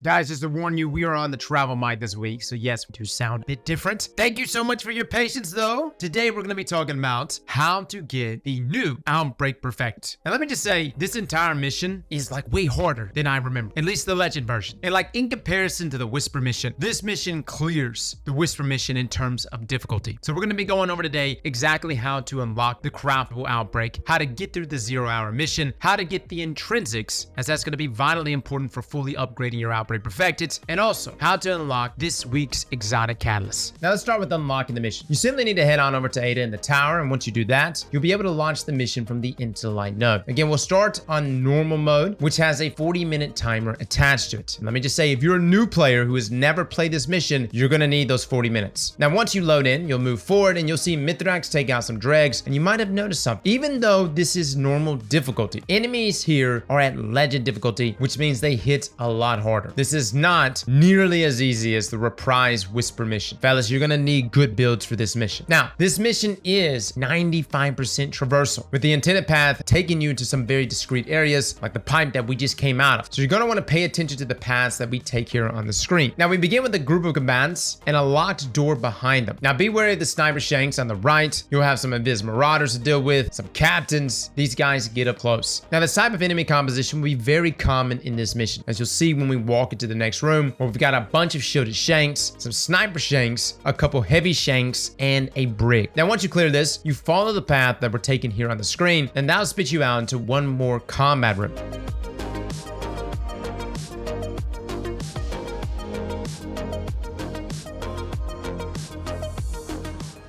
Guys, just to warn you, we are on the travel mic this week, so yes, we do sound a bit different. Thank you so much for your patience, though. Today, we're going to be talking about how to get the new Outbreak perfect. And let me just say, this entire mission is like way harder than I remember, at least the legend version. And like in comparison to the Whisper mission, this mission clears the Whisper mission in terms of difficulty. So we're going to be going over today exactly how to unlock the craftable Outbreak, how to get through the 0-hour mission, how to get the Intrinsics, as that's going to be vitally important for fully upgrading your Outbreak perfected, and also how to unlock this week's exotic catalyst. Now let's start with unlocking the mission. You simply need to head on over to Ada in the tower, and once you do that, you'll be able to launch the mission from the Into the Light node. Again, we'll start on normal mode, which has a 40-minute timer attached to it. And let me just say, if you're a new player who has never played this mission, you're gonna need those 40 minutes. Now, once you load in, you'll move forward and you'll see Mithrax take out some dregs, and you might have noticed something. Even though this is normal difficulty, enemies here are at legend difficulty, which means they hit a lot harder. This is not nearly as easy as the reprise Whisper mission. Fellas, you're gonna need good builds for this mission. Now, this mission is 95% traversal, with the intended path taking you to some very discrete areas, like the pipe that we just came out of. So you're gonna wanna pay attention to the paths that we take here on the screen. Now, we begin with a group of combatants and a locked door behind them. Now, be wary of the sniper shanks on the right. You'll have some Invis Marauders to deal with, some captains. These guys get up close. Now, this type of enemy composition will be very common in this mission, as you'll see when we walk into the next room, where we've got a bunch of shielded shanks, some sniper shanks, a couple heavy shanks, and a brig. Now, once you clear this, you follow the path that we're taking here on the screen, and that'll spit you out into one more combat room.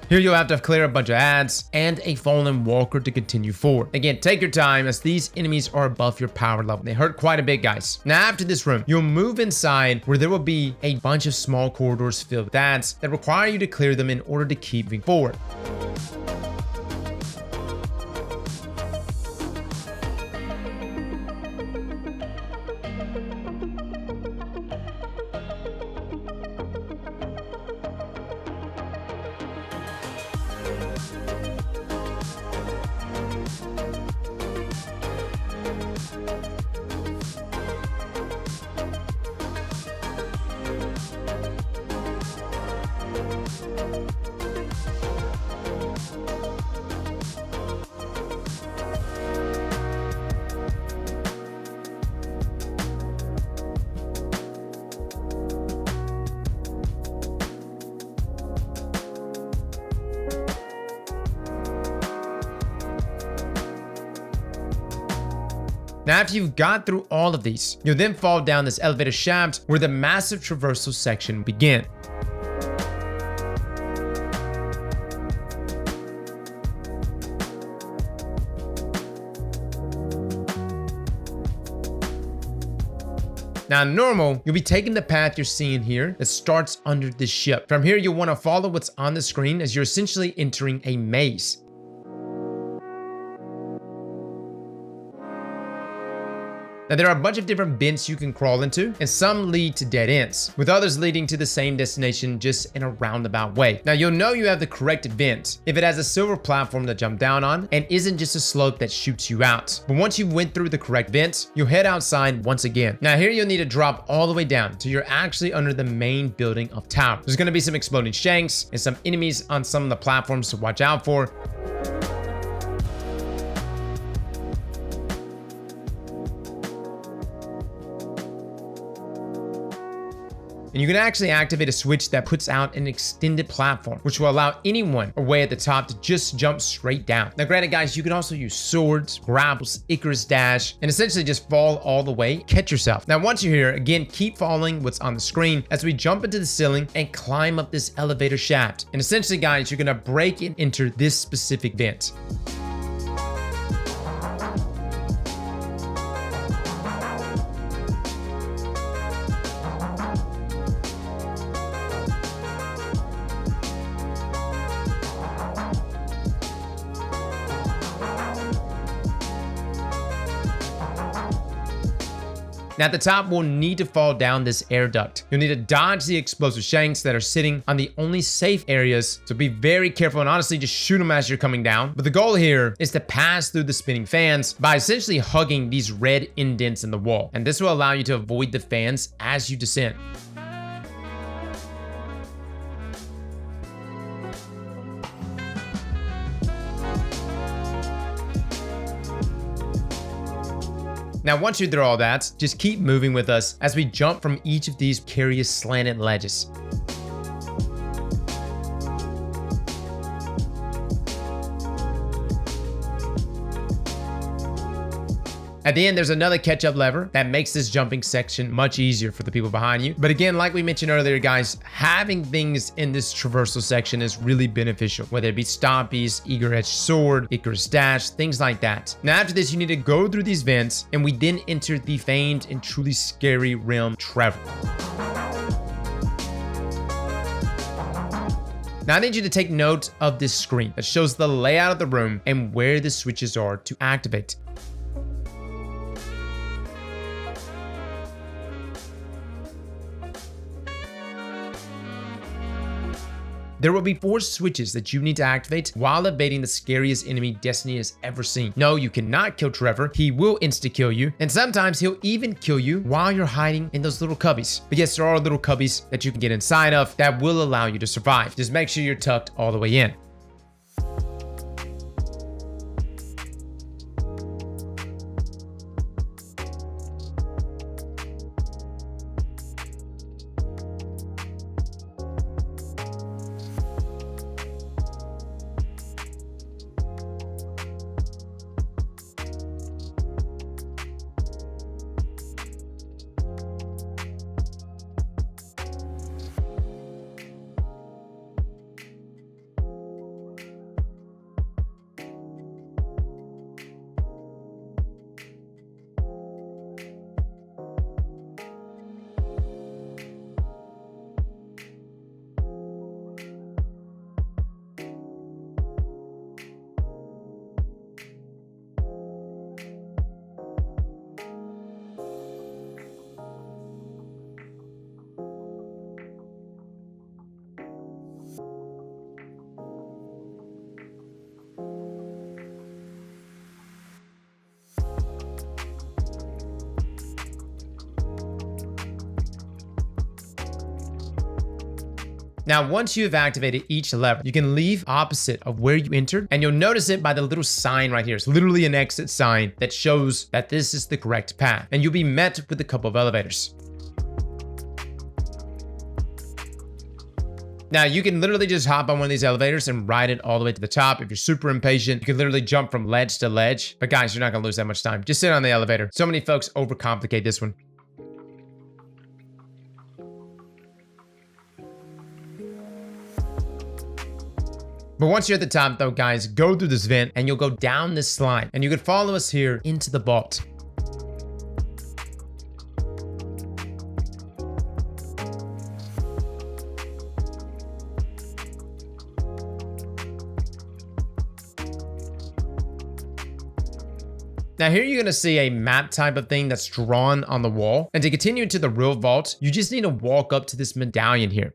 Here you'll have to clear a bunch of ads and a fallen walker to continue forward. Again, take your time, as these enemies are above your power level. They hurt quite a bit, guys. Now, after this room, you'll move inside, where there will be a bunch of small corridors filled with ads that require you to clear them in order to keep moving forward. Now, after you've got through all of these, you'll then fall down this elevator shaft, where the massive traversal section will begin. Now, normal, you'll be taking the path you're seeing here that starts under the ship. From here, you'll want to follow what's on the screen, as you're essentially entering a maze. Now, there are a bunch of different vents you can crawl into, and some lead to dead ends, with others leading to the same destination just in a roundabout way. Now, you'll know you have the correct vent if it has a silver platform to jump down on and isn't just a slope that shoots you out. But once you went through the correct vent, you'll head outside once again. Now, here you'll need to drop all the way down till you're actually under the main building of tower. There's gonna be some exploding shanks and some enemies on some of the platforms to watch out for. And you can actually activate a switch that puts out an extended platform, which will allow anyone away at the top to just jump straight down. Now, granted, guys, you can also use swords, grapples, Icarus dash, and essentially just fall all the way, catch yourself. Now, once you're here, again, keep following what's on the screen as we jump into the ceiling and climb up this elevator shaft. And essentially, guys, you're gonna break and enter this specific vent. Now at the top, we'll need to fall down this air duct. You'll need to dodge the explosive shanks that are sitting on the only safe areas, so be very careful and honestly just shoot them as you're coming down. But the goal here is to pass through the spinning fans by essentially hugging these red indents in the wall, and this will allow you to avoid the fans as you descend. Now, once you're through all that, just keep moving with us as we jump from each of these precarious slanted ledges. At the end, there's another catch-up lever that makes this jumping section much easier for the people behind you. But again, like we mentioned earlier, guys, having things in this traversal section is really beneficial, whether it be Stompies, Eager-Edged Sword, Icarus Dash, things like that. Now, after this, you need to go through these vents, and we then enter the famed and truly scary realm Travel. Now, I need you to take note of this screen that shows the layout of the room and where the switches are to activate. There will be 4 switches that you need to activate while evading the scariest enemy Destiny has ever seen. No, you cannot kill Trevor. He will insta-kill you, and sometimes he'll even kill you while you're hiding in those little cubbies. But yes, there are little cubbies that you can get inside of that will allow you to survive. Just make sure you're tucked all the way in. Now, once you have activated each lever, you can leave opposite of where you entered, and you'll notice it by the little sign right here. It's literally an exit sign that shows that this is the correct path, and you'll be met with a couple of elevators. Now, you can literally just hop on one of these elevators and ride it all the way to the top. If you're super impatient, you can literally jump from ledge to ledge. But guys, you're not gonna lose that much time. Just sit on the elevator. So many folks overcomplicate this one. But once you're at the top though, guys, go through this vent and you'll go down this slide, and you can follow us here into the vault. Now here you're gonna see a map type of thing that's drawn on the wall. And to continue to the real vault, you just need to walk up to this medallion here.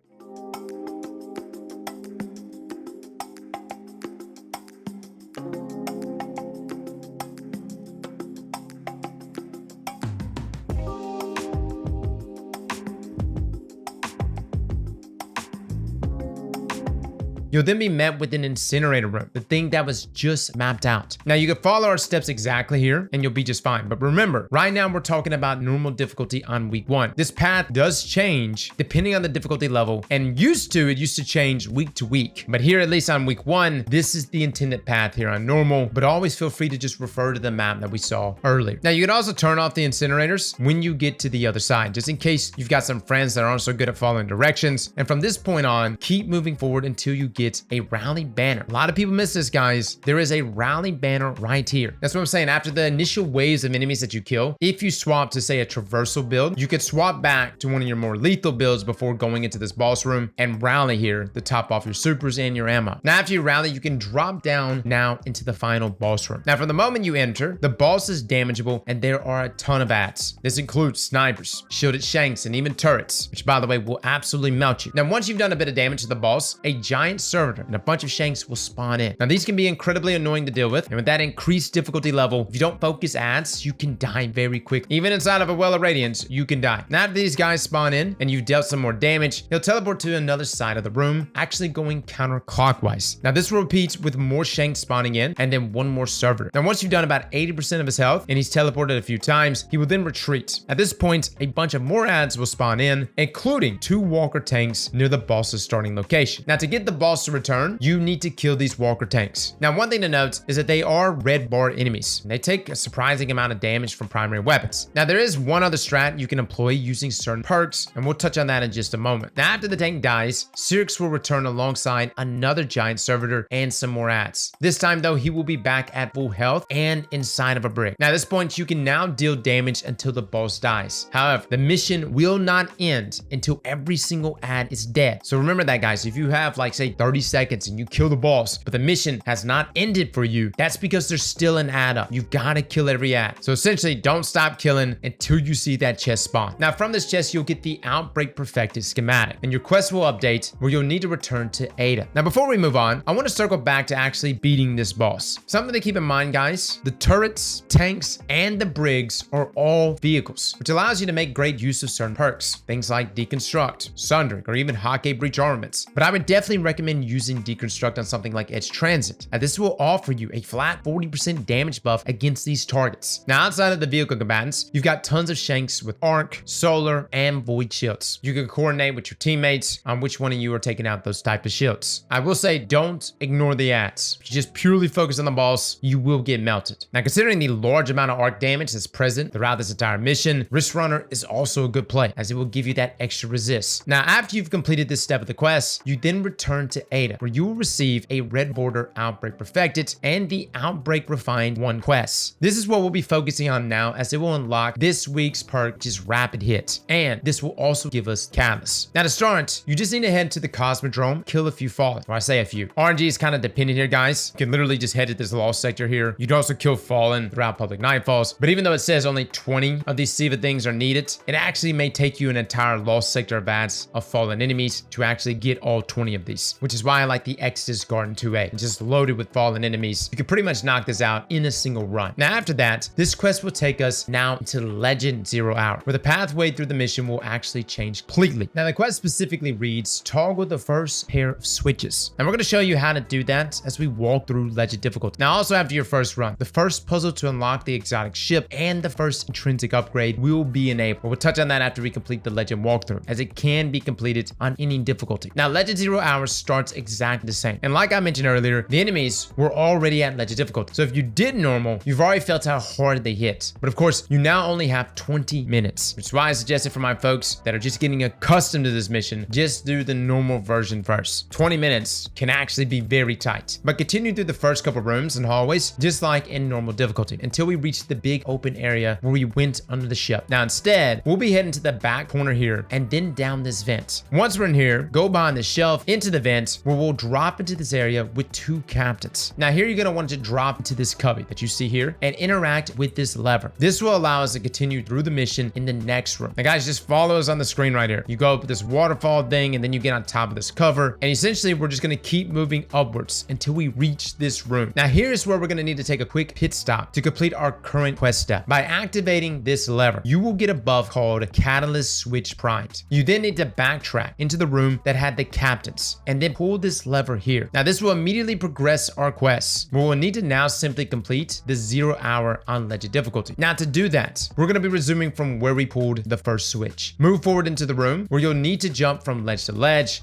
You'll then be met with an incinerator room, the thing that was just mapped out. Now you can follow our steps exactly here and you'll be just fine. But remember, right now we're talking about normal difficulty on week 1. This path does change depending on the difficulty level, and used to change week to week. But here, at least on week 1, this is the intended path here on normal, but always feel free to just refer to the map that we saw earlier. Now you can also turn off the incinerators when you get to the other side, just in case you've got some friends that aren't so good at following directions. And from this point on, keep moving forward until you get a rally banner. A lot of people miss this, guys. There is a rally banner right here. That's what I'm saying. After the initial waves of enemies that you kill, if you swap to say a traversal build, you could swap back to one of your more lethal builds before going into this boss room and rally here to top off your supers and your ammo. Now, after you rally, you can drop down now into the final boss room. Now, from the moment you enter, the boss is damageable and there are a ton of ads. This includes snipers, shielded shanks, and even turrets, which by the way will absolutely melt you. Now, once you've done a bit of damage to the boss, a giant servitor and a bunch of shanks will spawn in. Now, these can be incredibly annoying to deal with, and with that increased difficulty level, if you don't focus ads, you can die very quick. Even inside of a well of radiance, you can die. Now, after these guys spawn in and you've dealt some more damage, he'll teleport to another side of the room, actually going counterclockwise. Now, this will repeat with more shanks spawning in and then one more servitor. Now, once you've done about 80% of his health and he's teleported a few times, he will then retreat. At this point, a bunch of more ads will spawn in, including 2 walker tanks near the boss's starting location. Now, to get the boss to return, you need to kill these walker tanks. Now, one thing to note is that they are red bar enemies, and they take a surprising amount of damage from primary weapons. Now, there is one other strat you can employ using certain perks, and we'll touch on that in just a moment. Now, after the tank dies, Sirix will return alongside another giant servitor and some more ads. This time, though, he will be back at full health and inside of a brick. Now, at this point, you can now deal damage until the boss dies. However, the mission will not end until every single ad is dead. So remember that, guys. If you have like say 30 seconds and you kill the boss, but the mission has not ended for you, that's because there's still an ad up. You've got to kill every ad. So essentially, don't stop killing until you see that chest spawn. Now, from this chest, you'll get the Outbreak Perfected schematic, and your quest will update where you'll need to return to Ada. Now, before we move on, I want to circle back to actually beating this boss. Something to keep in mind, guys, the turrets, tanks, and the brigs are all vehicles, which allows you to make great use of certain perks, things like Deconstruct, Sundering, or even Hockey Breach armaments. But I would definitely recommend using Deconstruct on something like Edge Transit, and this will offer you a flat 40% damage buff against these targets. Now, outside of the vehicle combatants, you've got tons of shanks with Arc, Solar, and Void shields. You can coordinate with your teammates on which one of you are taking out those type of shields. I will say, don't ignore the ads. If you just purely focus on the boss, you will get melted. Now, considering the large amount of arc damage that's present throughout this entire mission, Wrist Runner is also a good play, as it will give you that extra resist. Now, after you've completed this step of the quest, you then return to Ada, where you will receive a red border Outbreak Perfected and the Outbreak Refined 1 quest. This is what we'll be focusing on now, as it will unlock this week's perk, which is Rapid Hit, and this will also give us Catalyst. Now, to start, you just need to head to the Cosmodrome, kill a few Fallen, or I say a few. RNG is kind of dependent here, guys. You can literally just head to this lost sector here. You'd also kill Fallen throughout public nightfalls, but even though it says only 20 of these Siva things are needed, it actually may take you an entire lost sector of ads of fallen enemies to actually get all 20 of these, which is why I like the Exodus Garden 2A. It's just loaded with fallen enemies. You can pretty much knock this out in a single run. Now, after that, this quest will take us now into Legend 0 Hour, where the pathway through the mission will actually change completely. Now, the quest specifically reads, toggle the first pair of switches. And we're going to show you how to do that as we walk through Legend difficulty. Now, also after your first run, the first puzzle to unlock the exotic ship and the first intrinsic upgrade will be enabled. We'll touch on that after we complete the Legend walkthrough, as it can be completed on any difficulty. Now, Legend 0 Hours starts exactly the same. And like I mentioned earlier, the enemies were already at Legend difficulty. So if you did normal, you've already felt how hard they hit. But of course, you now only have 20 minutes, which is why I suggested for my folks that are just getting accustomed to this mission, just do the normal version first. 20 minutes can actually be very tight. But continue through the first couple rooms and hallways, just like in normal difficulty, until we reach the big open area where we went under the ship. Now, instead, we'll be heading to the back corner here and then down this vent. Once we're in here, go behind the shelf into the vent, where we'll drop into this area with 2 captains. Now, here you're going to want to drop into this cubby that you see here and interact with this lever. This will allow us to continue through the mission in the next room. Now, guys, just follow us on the screen right here. You go up this waterfall thing, and then you get on top of this cover, and essentially we're just going to keep moving upwards until we reach this room. Now, here's where we're going to need to take a quick pit stop to complete our current quest step. By activating this lever, you will get a buff called Catalyst Switch Primed. You then need to backtrack into the room that had the captains and then pull this lever here. Now, this will immediately progress our quests. We'll need to now simply complete the 0 Hour on Legend difficulty. Now, to do that, we're going to be resuming from where we pulled the first switch. Move forward into the room where you'll need to jump from ledge to ledge.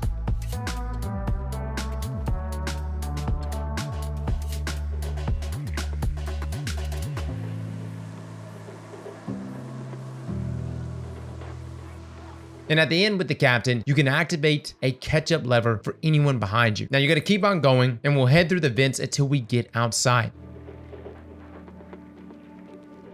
And at the end with the captain, you can activate a catch-up lever for anyone behind you. Now you're gonna keep on going and we'll head through the vents until we get outside.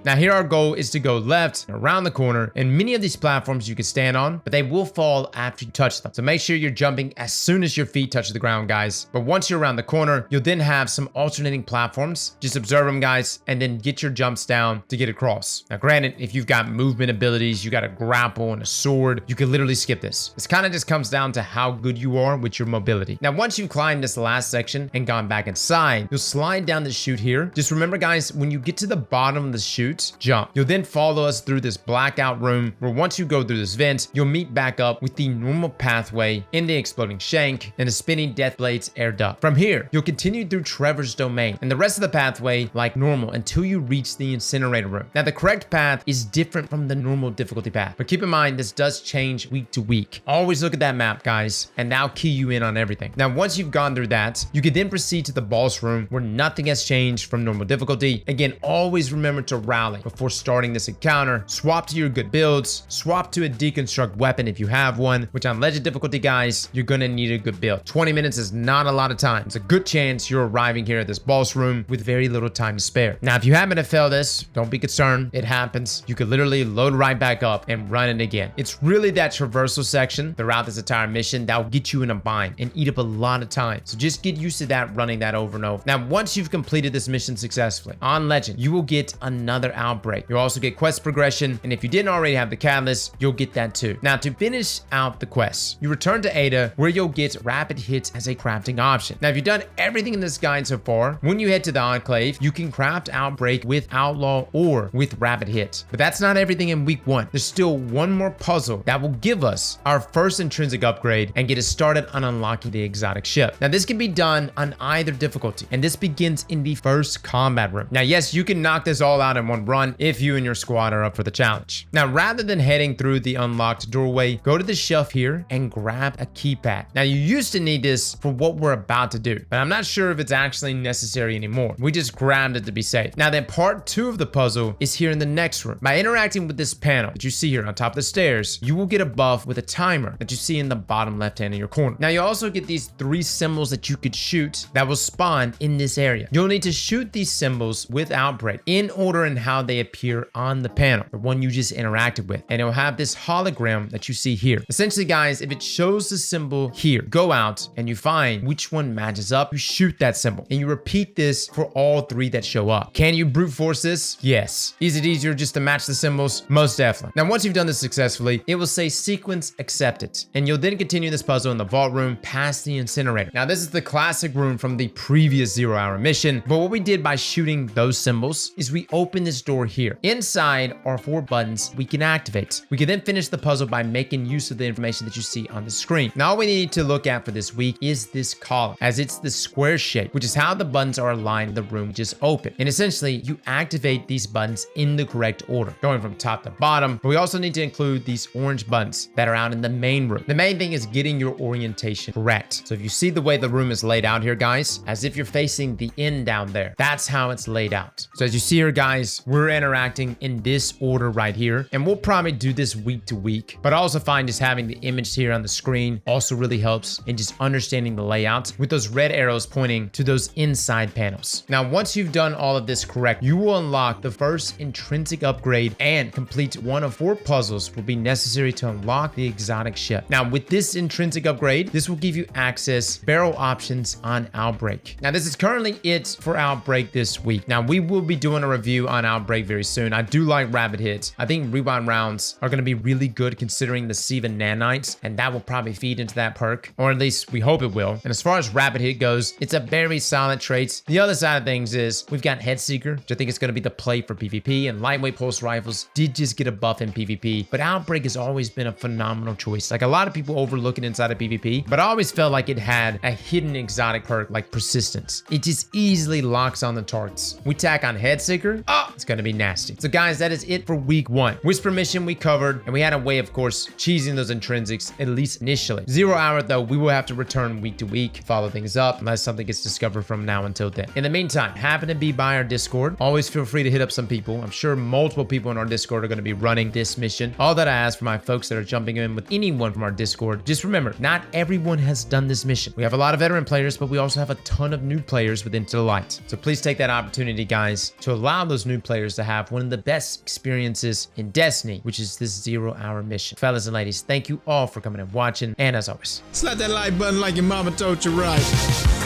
Now here our goal is to go left around the corner, and many of these platforms you can stand on, but they will fall after you touch them. So make sure you're jumping as soon as your feet touch the ground, guys. But once you're around the corner, you'll then have some alternating platforms. Just observe them, guys, and then get your jumps down to get across. Now granted, if you've got movement abilities, you got a grapple and a sword, you can literally skip this. This kind of just comes down to how good you are with your mobility. Now once you've climbed this last section and gone back inside, you'll slide down the chute here. Just remember, guys, when you get to the bottom of the chute, jump. You'll then follow us through this blackout room where once you go through this vent, you'll meet back up with the normal pathway in the exploding shank and the spinning Deathblade's air duct. From here, you'll continue through Trevor's domain and the rest of the pathway like normal until you reach the incinerator room. Now the correct path is different from the normal difficulty path, but keep in mind this does change week to week. Always look at that map, guys, and that'll key you in on everything. Now once you've gone through that, you can then proceed to the boss room where nothing has changed from normal difficulty. Again, always remember to rally before starting this encounter. Swap to your good builds, swap to a deconstruct weapon if you have one, which on legend difficulty, guys, you're gonna need a good build. 20 minutes is not a lot of time. It's a good chance you're arriving here at this boss room with very little time to spare. Now if you happen to fail this, don't be concerned, it happens. You could literally load right back up and run it again. It's really that traversal section throughout this entire mission that will get you in a bind and eat up a lot of time. So just get used to that, running that over and over. Now once you've completed this mission successfully on legend, you will get another outbreak. You'll also get quest progression, and if you didn't already have the catalyst, you'll get that too. Now to finish out the quest, you return to Ada where you'll get rapid hits as a crafting option. Now if you've done everything in this guide so far, when you head to the Enclave, you can craft Outbreak with Outlaw or with rapid hit. But that's not everything in week 1. There's still one more puzzle that will give us our first intrinsic upgrade and get us started on unlocking the exotic ship. Now this can be done on either difficulty, and this begins in the first combat room. Now yes, you can knock this all out in one run if you and your squad are up for the challenge. Now rather than heading through the unlocked doorway, go to the shelf here and grab a keypad. Now you used to need this for what we're about to do, but I'm not sure if it's actually necessary anymore. We just grabbed it to be safe. Now then, part 2 of the puzzle is here in the next room. By interacting with this panel that you see here on top of the stairs, you will get a buff with a timer that you see in the bottom left hand of your corner. Now you also get these 3 symbols that you could shoot that will spawn in this area. You'll need to shoot these symbols with Outbreak in order and how they appear on the panel, the one you just interacted with, and it'll have this hologram that you see here. Essentially, guys, if it shows the symbol here, go out and you find which one matches up, you shoot that symbol, and you repeat this for all 3 that show up. Can you brute force this? Yes. Is it easier just to match the symbols? Most definitely. Now once you've done this successfully, it will say sequence accepted, and you'll then continue this puzzle in the vault room past the incinerator. Now this is the classic room from the previous 0-hour mission, but what we did by shooting those symbols is we opened this door here. Inside are 4 buttons we can activate. We can then finish the puzzle by making use of the information that you see on the screen. Now all we need to look at for this week is this column, as it's the square shape, which is how the buttons are aligned in the room just open. And essentially you activate these buttons in the correct order, going from top to bottom. But we also need to include these orange buttons that are out in the main room. The main thing is getting your orientation correct. So if you see the way the room is laid out here, guys, as if you're facing the end down there, that's how it's laid out. So as you see here, guys, we're interacting in this order right here, and we'll probably do this week to week. But I also find just having the image here on the screen also really helps in just understanding the layout with those red arrows pointing to those inside panels. Now once you've done all of this correct, you will unlock the first intrinsic upgrade and complete one of 4 puzzles will be necessary to unlock the exotic ship. Now with this intrinsic upgrade, this will give you access barrel options on Outbreak. Now this is currently it for Outbreak this week. Now we will be doing a review on Outbreak very soon. I do like rapid hits. I think rewind rounds are going to be really good considering the Siva nanites, and that will probably feed into that perk, or at least we hope it will. And as far as rapid hit goes, it's a very solid trait. The other side of things is we've got Headseeker, which I think is going to be the play for PvP, and lightweight pulse rifles did just get a buff in PvP, but Outbreak has always been a phenomenal choice. Like a lot of people overlook it inside of PvP, but I always felt like it had a hidden exotic perk like persistence. It just easily locks on the targets. We tack on Headseeker. Oh, it's gonna be nasty. So guys, that is it for week 1. Whisper mission we covered, and we had a way, of course, cheesing those intrinsics, at least initially. 0 hour though, we will have to return week to week, follow things up, unless something gets discovered from now until then. In the meantime, happen to be by our Discord, always feel free to hit up some people. I'm sure multiple people in our Discord are gonna be running this mission. All that I ask for my folks that are jumping in with anyone from our Discord, just remember, not everyone has done this mission. We have a lot of veteran players, but we also have a ton of new players with Into the Light. So please take that opportunity, guys, to allow those new players to have one of the best experiences in Destiny, which is this 0 hour mission. Fellas and ladies, thank you all for coming and watching, and as always, Slap that like button like your mama told you right.